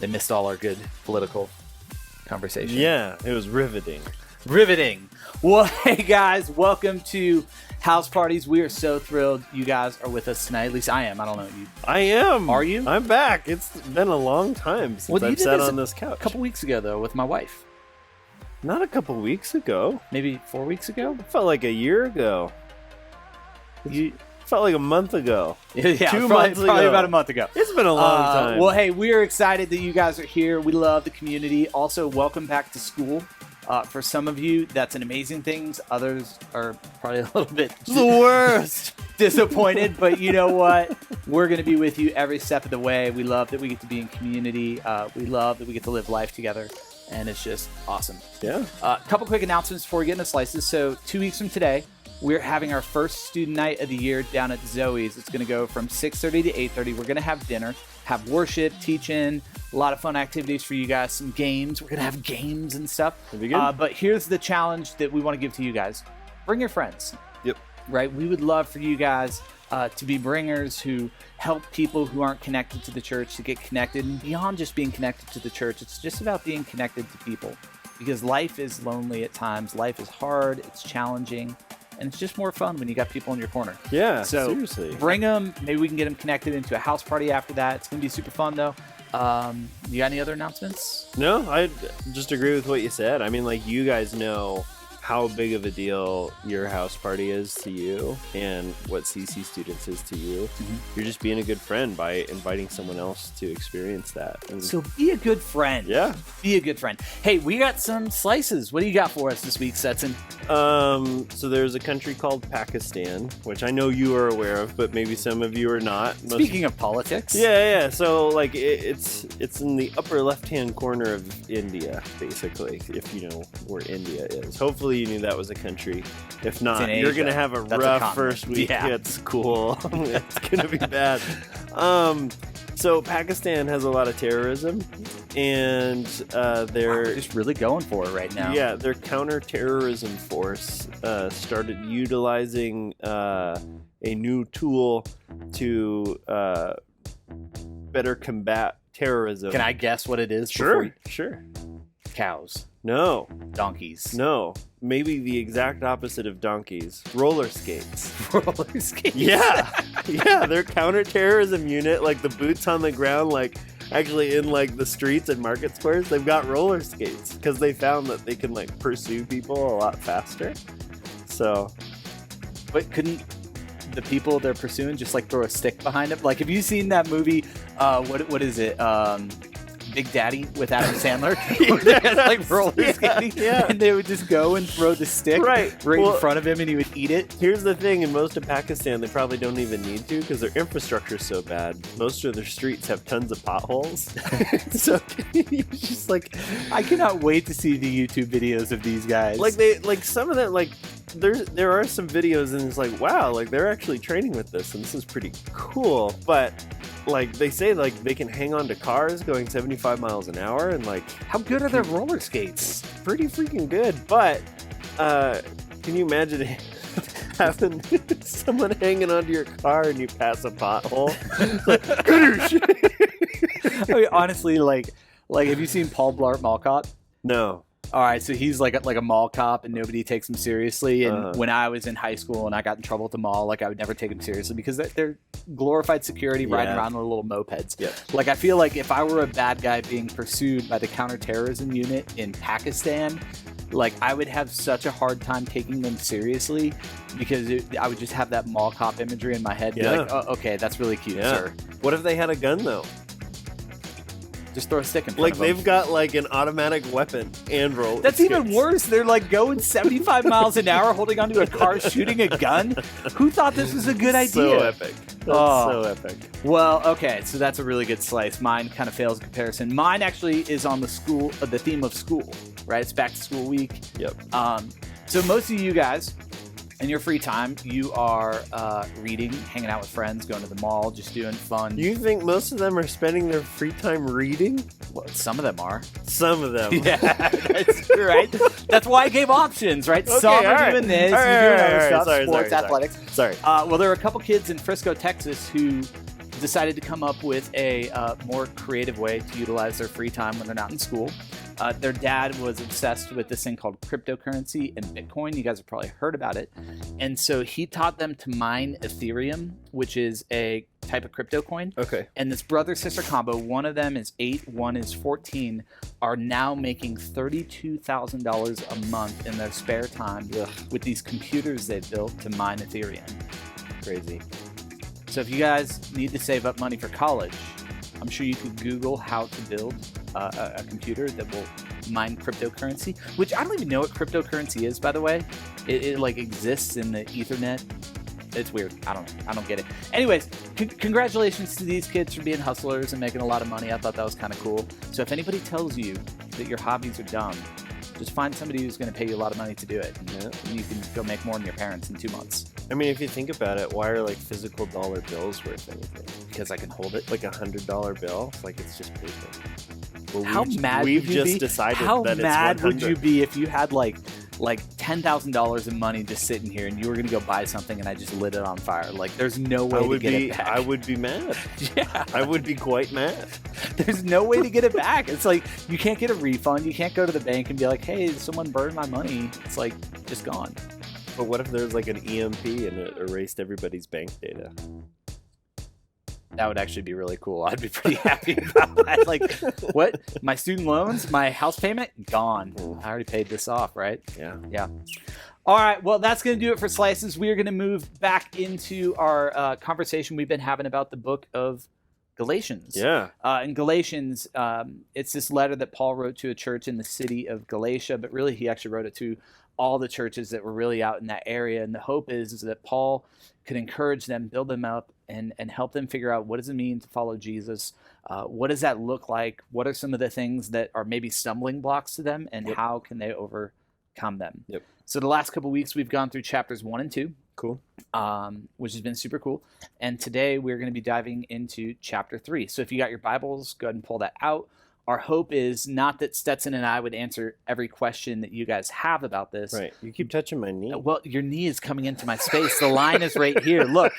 They missed all our good political conversation. Yeah, it was riveting. Riveting. Well, hey guys, welcome to House Parties. We are so thrilled you guys are with us tonight. At least I am. I don't know you. I am. Are you? I'm back. It's been a long time since I've sat on this couch. A couple weeks ago, though, with my wife. Not a couple weeks ago. Maybe 4 weeks ago? It felt like a year ago. It felt like a month ago. Yeah, 2 months ago. Probably about a month ago. It's been a long time. Well, hey, we are excited that you guys are here. We love the community. Also, welcome back to school. For some of you, that's an amazing thing. Others are probably a little bit the worst. Disappointed, but you know what? We're going to be with you every step of the way. We love that we get to be in community. We love that we get to live life together, and it's just awesome. Yeah. A couple quick announcements before we get into slices. So 2 weeks from today, we're having our first student night of the year down at Zoe's. It's going to go from 6:30 to 8:30. We're going to have dinner, have worship, teaching, a lot of fun activities for you guys, some games. We're going to have games and stuff. That'd be good. But here's the challenge that we want to give to you guys. Bring your friends. Yep. Right? We would love for you guys to be bringers who help people who aren't connected to the church to get connected. And beyond just being connected to the church, it's just about being connected to people. Because life is lonely at times. Life is hard. It's challenging. And it's just more fun when you got people in your corner. Yeah, so seriously. Bring them. Maybe we can get them connected into a house party after that. It's going to be super fun, though. You got any other announcements? No, I just agree with what you said. I mean, like, you guys know how big of a deal your house party is to you and what CC Students is to you. Mm-hmm. You're just being a good friend by inviting someone else to experience that. And so be a good friend. Yeah. Be a good friend. Hey, we got some slices. What do you got for us this week, Setson? So there's a country called Pakistan, which I know you are aware of, but maybe some of you are not. Speaking of politics. Yeah. So like it's in the upper left-hand corner of India, basically, if you know where India is. Hopefully you knew that was a country. If not, you're going to have a rough first week. Yeah. It's cool. It's going to be bad. So Pakistan has a lot of terrorism, and they're just really going for it right now. Yeah, their counterterrorism force started utilizing a new tool to better combat terrorism. Can I guess what it is? Sure. Cows. No. Donkeys. No. Maybe the exact opposite of donkeys. Roller skates. Roller skates? Yeah. Yeah, their counterterrorism unit, like the boots on the ground, like actually in like the streets and market squares, they've got roller skates because they found that they can like pursue people a lot faster. So. But couldn't the people they're pursuing just like throw a stick behind them? Like, have you seen that movie? What is it? Big Daddy with Adam Sandler, where they had like roller skating, and they would just go and throw the stick right in front of him, and he would eat it. Here's the thing: in most of Pakistan, they probably don't even need to because their infrastructure is so bad. Most of their streets have tons of potholes. So it's just like, I cannot wait to see the YouTube videos of these guys. Like some of them, like there are some videos, and it's like, wow, like they're actually training with this, and this is pretty cool, but. Like, they say, like, they can hang on to cars going 75 miles an hour, and, like... How good are their roller skates? Pretty freaking good, but, can you imagine having someone hanging onto your car and you pass a pothole? I mean, honestly, like, have you seen Paul Blart Mall Cop? No. All right, so he's like a mall cop, and nobody takes him seriously. And when I was in high school and I got in trouble at the mall, like, I would never take him seriously because they're glorified security riding around on little mopeds. Yep. Like, I feel like if I were a bad guy being pursued by the counterterrorism unit in Pakistan, like, I would have such a hard time taking them seriously because I would just have that mall cop imagery in my head. Be like, oh, okay, that's really cute, sir. What if they had a gun, though? Just throw a stick in front of them. Like, they've got, like, an automatic weapon and roller That's skates. even worse. They're, like, going 75 miles an hour holding onto a car shooting a gun. Who thought this was a good idea? So epic. That's so epic. Well, okay, so that's a really good slice. Mine kind of fails in comparison. Mine actually is on the theme of school, right? It's back to school week. Yep. So most of you guys, in your free time, you are reading, hanging out with friends, going to the mall, just doing fun. You think most of them are spending their free time reading? Well, some of them are. Some of them. Yeah, that's right. That's why I gave options, right? Okay, some are doing this, you're doing other stuff, sports, athletics. Sorry. Well, there are a couple kids in Frisco, Texas who decided to come up with a more creative way to utilize their free time when they're not in school. Their dad was obsessed with this thing called cryptocurrency and Bitcoin. You guys have probably heard about it. And so he taught them to mine Ethereum, which is a type of crypto coin. Okay. And this brother-sister combo, one of them is 8, one is 14, are now making $32,000 a month in their spare time with these computers they've built to mine Ethereum. Crazy. So if you guys need to save up money for college, I'm sure you could Google how to build a computer that will mine cryptocurrency, which I don't even know what cryptocurrency is, by the way. It like exists in the Ethernet. It's weird. I don't get it. Anyways, congratulations to these kids for being hustlers and making a lot of money. I thought that was kind of cool. So if anybody tells you that your hobbies are dumb, just find somebody who's going to pay you a lot of money to do it. Yeah. And you can go make more than your parents in 2 months. I mean, if you think about it, why are like physical dollar bills worth anything? Because I can hold it. Like $100 bill, like it's just paper. Well, How mad we've would you just be? decided How that it's mad would 100. you be if you had like $10,000 in money just sitting here and you were going to go buy something and I just lit it on fire? Like, there's no way to get it back. I would be mad. Yeah. I would be quite mad. There's no way to get it back. It's like you can't get a refund. You can't go to the bank and be like, hey, someone burned my money. It's like just gone. But what if there's like an EMP and it erased everybody's bank data? That would actually be really cool. I'd be pretty happy about that. Like, what? My student loans, my house payment, gone. I already paid this off, right? Yeah. Yeah. All right. Well, that's going to do it for Slices. We are going to move back into our conversation we've been having about the book of Galatians. Yeah. In Galatians, it's this letter that Paul wrote to a church in the city of Galatia, but really he actually wrote it to all the churches that were really out in that area. And the hope is that Paul could encourage them, build them up, and help them figure out what does it mean to follow Jesus? What does that look like? What are some of the things that are maybe stumbling blocks to them, and how can they overcome them? Yep. So the last couple of weeks, we've gone through chapters 1 and 2. Cool. Which has been super cool. And today we're going to be diving into chapter 3. So if you got your Bibles, go ahead and pull that out. Our hope is not that Stetson and I would answer every question that you guys have about this. Right. You keep touching my knee. Well, your knee is coming into my space. The line is right here. Look,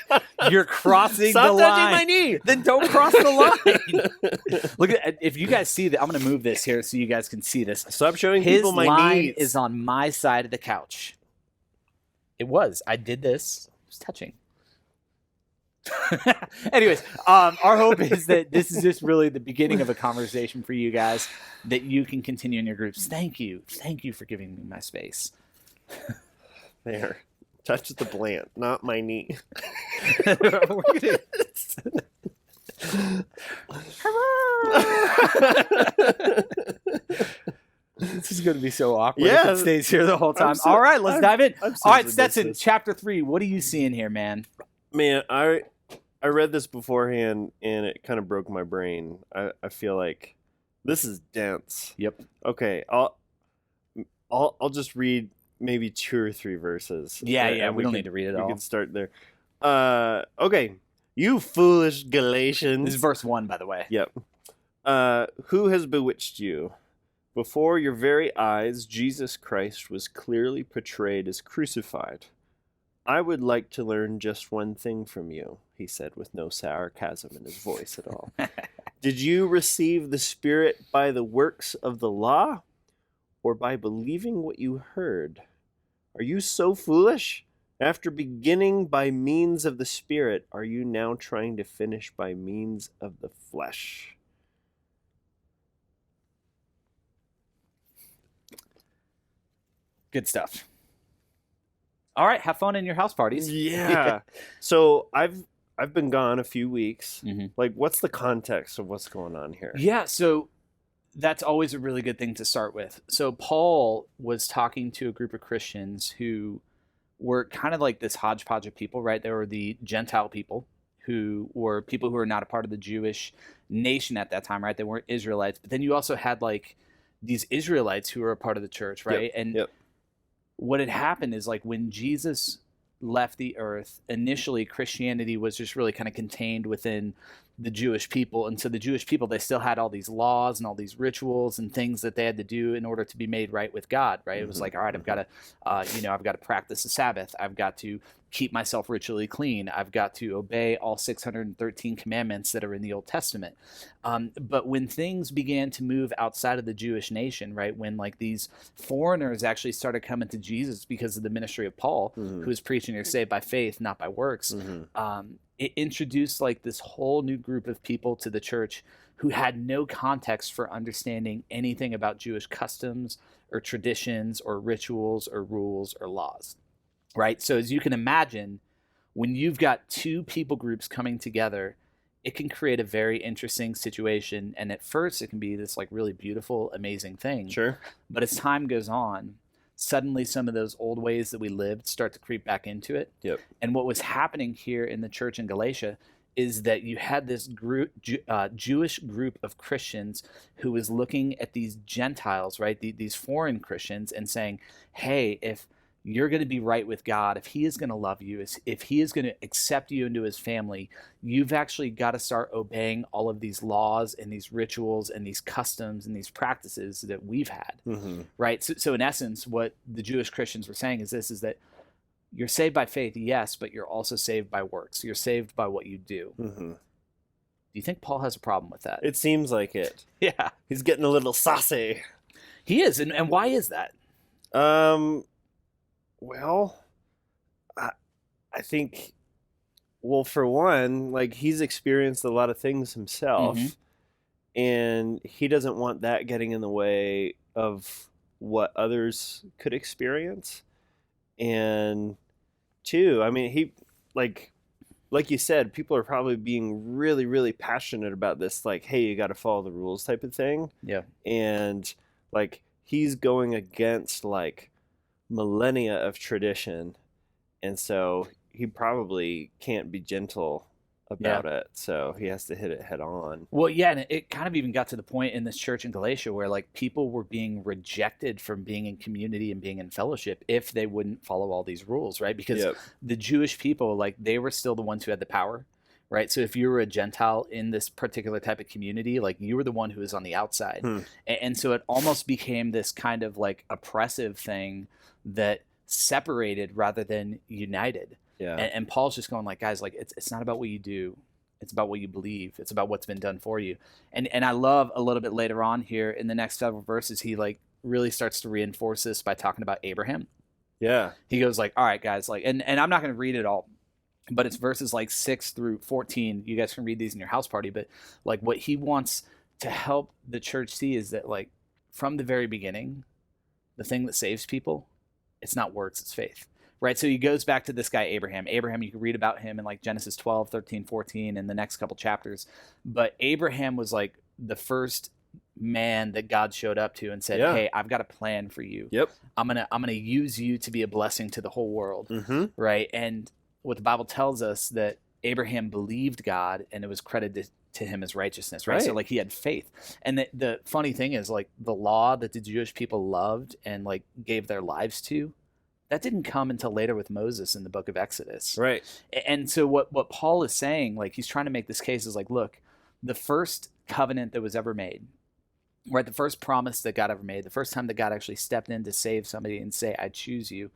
you're crossing Stop the touching line. my knee. Then don't cross the line. Look at if you guys see that. I'm going to move this here so you guys can see this. Stop showing His people my line knees. is on my side of the couch. It was. I did this. It was touching. Anyways, our hope is that this is just really the beginning of a conversation for you guys that you can continue in your groups. Thank you for giving me my space. There. Touch the plant, not my knee. This is going to be so awkward Yeah. if it stays here the whole time. All right, let's dive in. I'm All right, so Stetson, this. chapter 3. What are you seeing here, man? Man, I read this beforehand and it kind of broke my brain. I feel like this is dense. Yep. Okay, I'll just read maybe 2 or 3 verses. Yeah, And we don't need to read it We all. can start there. Okay. You foolish Galatians. This is verse 1, by the way. Yep. Who has bewitched you? Before your very eyes, Jesus Christ was clearly portrayed as crucified. I would like to learn just one thing from you, he said with no sarcasm in his voice at all. Did you receive the Spirit by the works of the law or by believing what you heard? Are you so foolish? After beginning by means of the Spirit, are you now trying to finish by means of the flesh? Good stuff. All right, have fun in your house parties. Yeah. So I've been gone a few weeks. Mhm. Like, what's the context of what's going on here? Yeah, so that's always a really good thing to start with. So Paul was talking to a group of Christians who were kind of like this hodgepodge of people, right? They were the Gentile people who were people who were not a part of the Jewish nation at that time, right? They weren't Israelites. But then you also had like these Israelites who were a part of the church, right? And what had happened is like when Jesus left the earth, initially Christianity was just really kind of contained within the Jewish people. And so the Jewish people, they still had all these laws and all these rituals and things that they had to do in order to be made right with God, right? It was like, all right, I've got to, I've got to practice the Sabbath. I've got to keep myself ritually clean. I've got to obey all 613 commandments that are in the Old Testament. But when things began to move outside of the Jewish nation, right, when like these foreigners actually started coming to Jesus because of the ministry of Paul, who was preaching you're saved by faith, not by works, it introduced like this whole new group of people to the church who had no context for understanding anything about Jewish customs or traditions or rituals or rules or laws. Right. So as you can imagine, when you've got two people groups coming together, it can create a very interesting situation. And at first it can be this like really beautiful, amazing thing. Sure. But as time goes on, suddenly some of those old ways that we lived start to creep back into it. Yep. And what was happening here in the church in Galatia is that you had this group, Jewish group of Christians who was looking at these Gentiles, right, these foreign Christians, and saying, hey, if you're going to be right with God, if he is going to love you, if he is going to accept you into his family, you've actually got to start obeying all of these laws and these rituals and these customs and these practices that we've had, right? So in essence, what the Jewish Christians were saying is this, is that you're saved by faith, yes, but you're also saved by works. You're saved by what you do. Do you think Paul has a problem with that? It seems like it. Yeah. He's getting a little saucy. He is. And why is that? Well, I think, well, for one, like he's experienced a lot of things himself, and he doesn't want that getting in the way of what others could experience. And two, I mean, he, like you said, people are probably being really, really passionate about this, like, hey, you got to follow the rules type of thing. Yeah. And like he's going against like millennia of tradition, and so he probably can't be gentle about it, so he has to hit it head on. Well, yeah, and it kind of even got to the point in this church in Galatia where like people were being rejected from being in community and being in fellowship if they wouldn't follow all these rules, right? Because the Jewish people, like they were still the ones who had the power, right? So if you were a Gentile in this particular type of community, like you were the one who was on the outside. And so it almost became this kind of like oppressive thing that separated rather than united. Yeah. And Paul's just going like, guys, like it's not about what you do. It's about what you believe. It's about what's been done for you. And I love a little bit later on here in the next several verses, he like really starts to reinforce this by talking about Abraham. Yeah. He goes like, all right, guys, like, and I'm not going to read it all, but it's verses like 6 through 14. You guys can read these in your house party. But like what he wants to help the church see is that like from the very beginning, the thing that saves people, it's not works, it's faith, right? So he goes back to this guy, Abraham. Abraham, you can read about him in like Genesis 12, 13, 14, and the next couple chapters. But Abraham was like the first man that God showed up to and said, hey, I've got a plan for you. Yep. I'm gonna use you to be a blessing to the whole world, right? And what the Bible tells us that Abraham believed God and it was credited to him as righteousness, right? So like he had faith. And the funny thing is like the law that the Jewish people loved and like gave their lives to, that didn't come until later with Moses in the book of Exodus. Right. And so what Paul is saying, like he's trying to make this case is like, look, the first covenant that was ever made, right? The first promise that God ever made, the first time that God actually stepped in to save somebody and say, I choose you,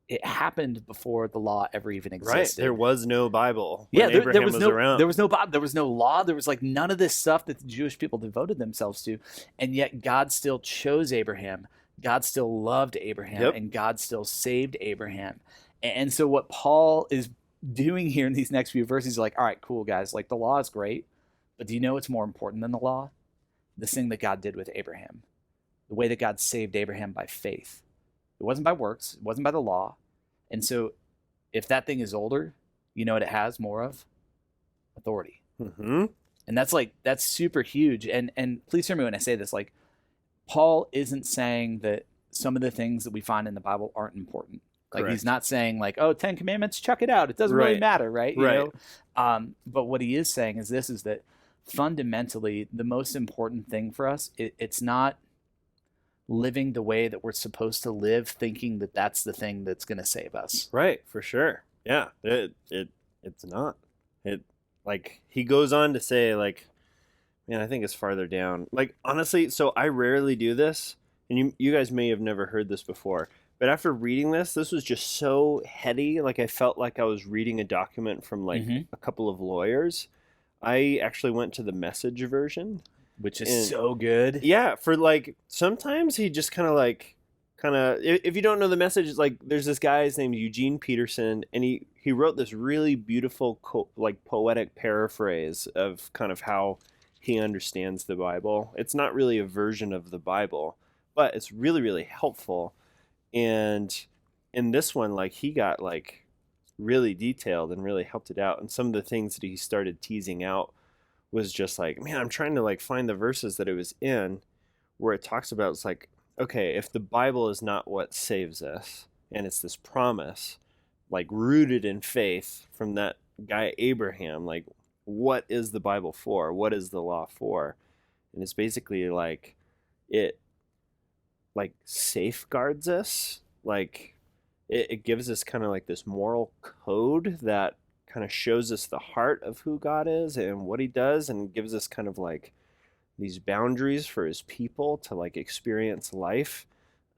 it happened before the law ever even existed. Right. There was no Bible. Yeah, there was no around. There was no Bible. There was no law. There was like none of this stuff that the Jewish people devoted themselves to. And yet God still chose Abraham. God still loved Abraham, and God still saved Abraham. And so what Paul is doing here in these next few verses is like, all right, cool, guys. Like the law is great, but do you know what's more important than the law? This thing that God did with Abraham. The way that God saved Abraham by faith. It wasn't by works. It wasn't by the law. And so if that thing is older, you know what it has more of? Authority. And that's super huge. And please hear me when I say this, like Paul isn't saying that some of the things that we find in the Bible aren't important. Like he's not saying like, oh, 10 Commandments, check it out. It doesn't really matter, right? You know? But what he is saying is this, is that fundamentally the most important thing for us, it's not living the way that we're supposed to live, thinking that that's the thing that's going to save us. Right, for sure. Yeah, it's not. like he goes on to say, like, man, I think it's farther down. Like, honestly, so I rarely do this, and you guys may have never heard this before, but after reading this was just so heady. Like, I felt like I was reading a document from like a couple of lawyers. I actually went to the Message version, which is so good. Yeah, for like sometimes he just kind of if you don't know the Message, it's like there's this guy named Eugene Peterson, and he wrote this really beautiful like poetic paraphrase of kind of how he understands the Bible. It's not really a version of the Bible, but it's really, really helpful. And in this one, like he got like really detailed and really helped it out. And some of the things that he started teasing out was just like, man, I'm trying to like find the verses that it was in where it talks about, it's like, okay, if the Bible is not what saves us, and it's this promise, like rooted in faith from that guy Abraham, like what is the Bible for? What is the law for? And it's basically like it like safeguards us, like it gives us kind of like this moral code that kind of shows us the heart of who God is and what he does, and gives us kind of like these boundaries for his people to like experience life.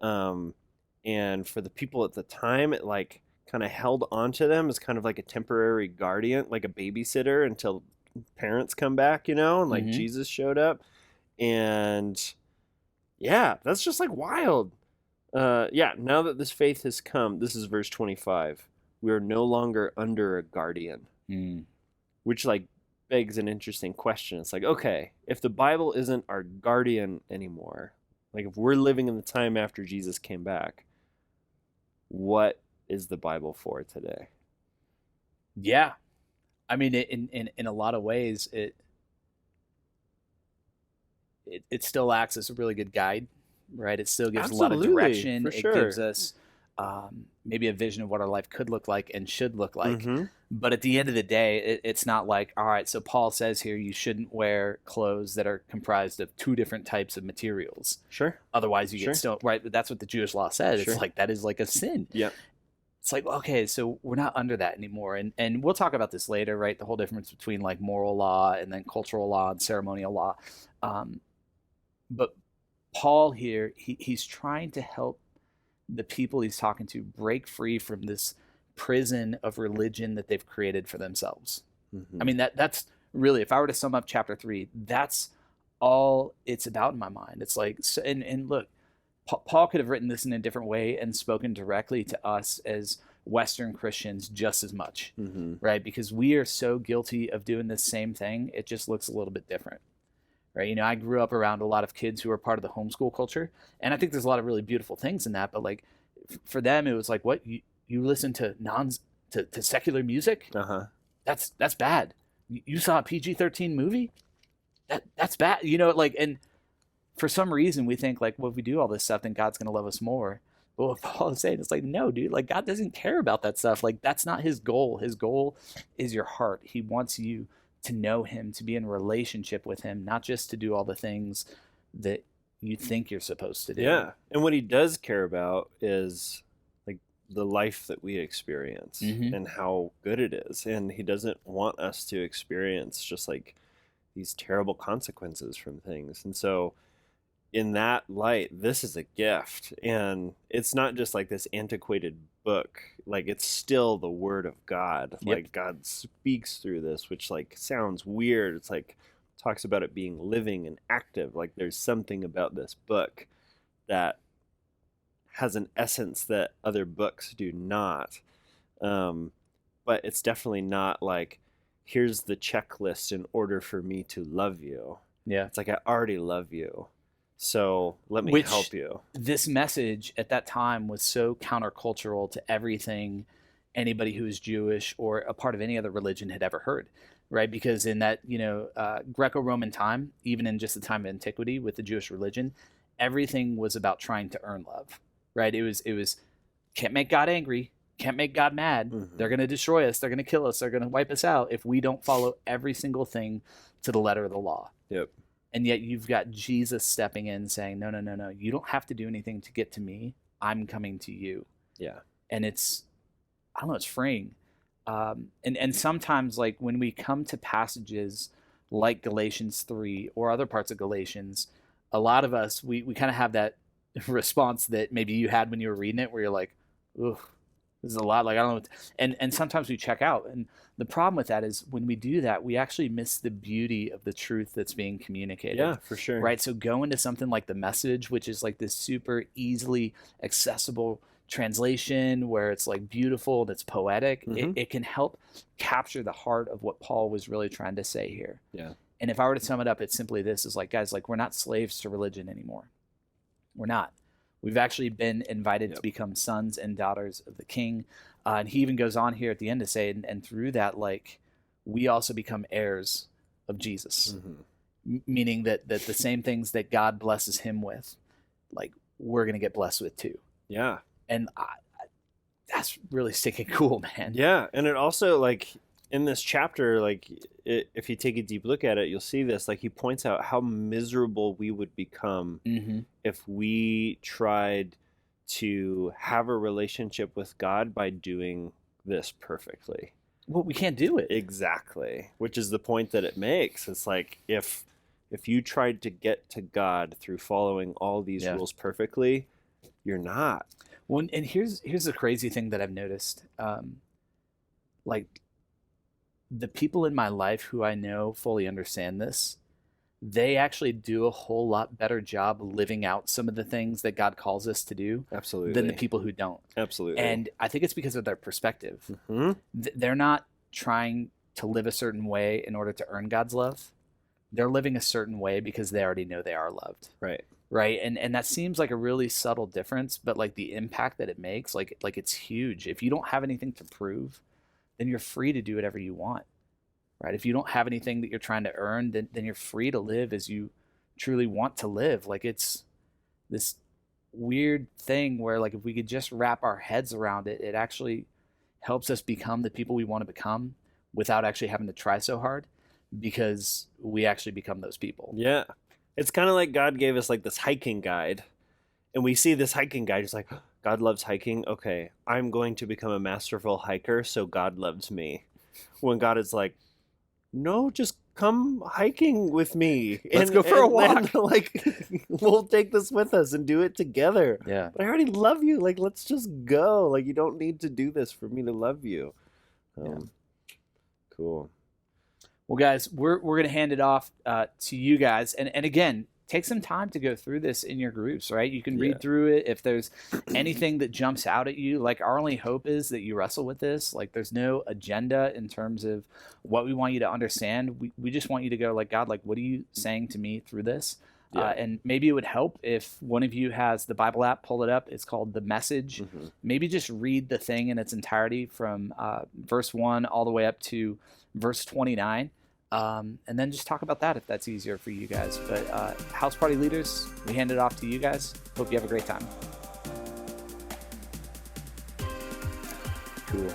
And for the people at the time, it like kind of held onto them as kind of like a temporary guardian, like a babysitter until parents come back, you know, and like Jesus showed up. And yeah, that's just like wild. Yeah, now that this faith has come, this is verse 25. We are no longer under a guardian, which like begs an interesting question. It's like, okay, if the Bible isn't our guardian anymore, like if we're living in the time after Jesus came back, what is the Bible for today? Yeah. I mean, in a lot of ways, it still acts as a really good guide, right? It still gives a lot of direction. For sure. It gives us maybe a vision of what our life could look like and should look like. But at the end of the day, it's not like, all right, so Paul says here you shouldn't wear clothes that are comprised of two different types of materials. Sure. Otherwise you get stoned, right? But that's what the Jewish law says. It's like, that is like a sin. Yeah. It's like, okay, so we're not under that anymore. And we'll talk about this later, right? The whole difference between like moral law and then cultural law and ceremonial law. But Paul here, he's trying to help the people he's talking to break free from this prison of religion that they've created for themselves. I mean, that's really, if I were to sum up chapter 3, that's all it's about in my mind. It's like, and look, Paul could have written this in a different way and spoken directly to us as Western Christians just as much, right? Because we are so guilty of doing this same thing. It just looks a little bit different, right? You know, I grew up around a lot of kids who are part of the homeschool culture, and I think there's a lot of really beautiful things in that. But like, for them, it was like, what, you listen to to secular music? That's bad. You saw a PG-13 movie? That's bad. You know, like, and for some reason we think like, well, if we do all this stuff, then God's going to love us more. But what Paul is saying, it's like, no, dude, like God doesn't care about that stuff. Like that's not his goal. His goal is your heart. He wants you to know him, to be in relationship with him, not just to do all the things that you think you're supposed to do. Yeah. And what he does care about is like the life that we experience and how good it is. And he doesn't want us to experience just like these terrible consequences from things. And so in that light, this is a gift. And it's not just like this antiquated book. Like it's still the word of God. Like God speaks through this, which like sounds weird. It's like talks about it being living and active. Like there's something about this book that has an essence that other books do not. But it's definitely not like, here's the checklist in order for me to love you. Yeah. It's like, I already love you, so let me help you. This message at that time was so countercultural to everything anybody who was Jewish or a part of any other religion had ever heard, right? Because in that, Greco-Roman time, even in just the time of antiquity with the Jewish religion, everything was about trying to earn love, right? It was can't make God angry, can't make God mad. They're going to destroy us. They're going to kill us. They're going to wipe us out if we don't follow every single thing to the letter of the law. Yep. And yet you've got Jesus stepping in saying, no. You don't have to do anything to get to me. I'm coming to you. Yeah. And it's freeing. And sometimes, like when we come to passages like Galatians 3 or other parts of Galatians, a lot of us, we kind of have that response that maybe you had when you were reading it, where you're like, "Ugh, this is a lot." Like, I don't know. And sometimes we check out. And the problem with that is when we do that, we actually miss the beauty of the truth that's being communicated. Yeah, for sure. Right. So go into something like the Message, which is like this super easily accessible translation where it's like beautiful and it's poetic. It can help capture the heart of what Paul was really trying to say here. Yeah. And if I were to sum it up, it's simply this: is like, guys, like, we're not slaves to religion anymore. We're not. We've actually been invited to become sons and daughters of the King. And he even goes on here at the end to say, and through that, like, we also become heirs of Jesus, meaning that the same things that God blesses him with, like, we're going to get blessed with too. Yeah. And that's really stinking cool, man. Yeah. And it also, like, in this chapter, like, if you take a deep look at it, you'll see this. Like, he points out how miserable we would become if we tried to have a relationship with God by doing this perfectly. Well, we can't do it. Exactly. Which is the point that it makes. It's like, if you tried to get to God through following all these rules perfectly, you're not. Well, and here's the crazy thing that I've noticed. Like, the people in my life who I know fully understand this, they actually do a whole lot better job living out some of the things that God calls us to do than the people who don't. Absolutely. And I think it's because of their perspective. They're not trying to live a certain way in order to earn God's love. They're living a certain way because they already know they are loved. Right. And that seems like a really subtle difference, but like the impact that it makes, like it's huge. If you don't have anything to prove, then you're free to do whatever you want, right? If you don't have anything that you're trying to earn, then you're free to live as you truly want to live. Like, it's this weird thing where, like, if we could just wrap our heads around it, it actually helps us become the people we want to become without actually having to try so hard, because we actually become those people. Yeah. It's kind of like God gave us like this hiking guide, and we see this hiking guide. It's like, God loves hiking. Okay, I'm going to become a masterful hiker, so God loves me. When God is like, no, just come hiking with me. Let's go for a walk. Then, like, we'll take this with us and do it together. Yeah. But I already love you. Like, let's just go. Like, you don't need to do this for me to love you. Cool. Well, guys, we're going to hand it off to you guys. And again, take some time to go through this in your groups, right? You can read through it. If there's anything that jumps out at you, like, our only hope is that you wrestle with this. Like, there's no agenda in terms of what we want you to understand. We just want you to go, like, God, like, what are you saying to me through this? And maybe it would help if one of you has the Bible app, pull it up. It's called The Message. Maybe just read the thing in its entirety from verse 1 all the way up to verse 29. And then just talk about that if that's easier for you guys. But house party leaders, we hand it off to you guys. Hope you have a great time. Cool.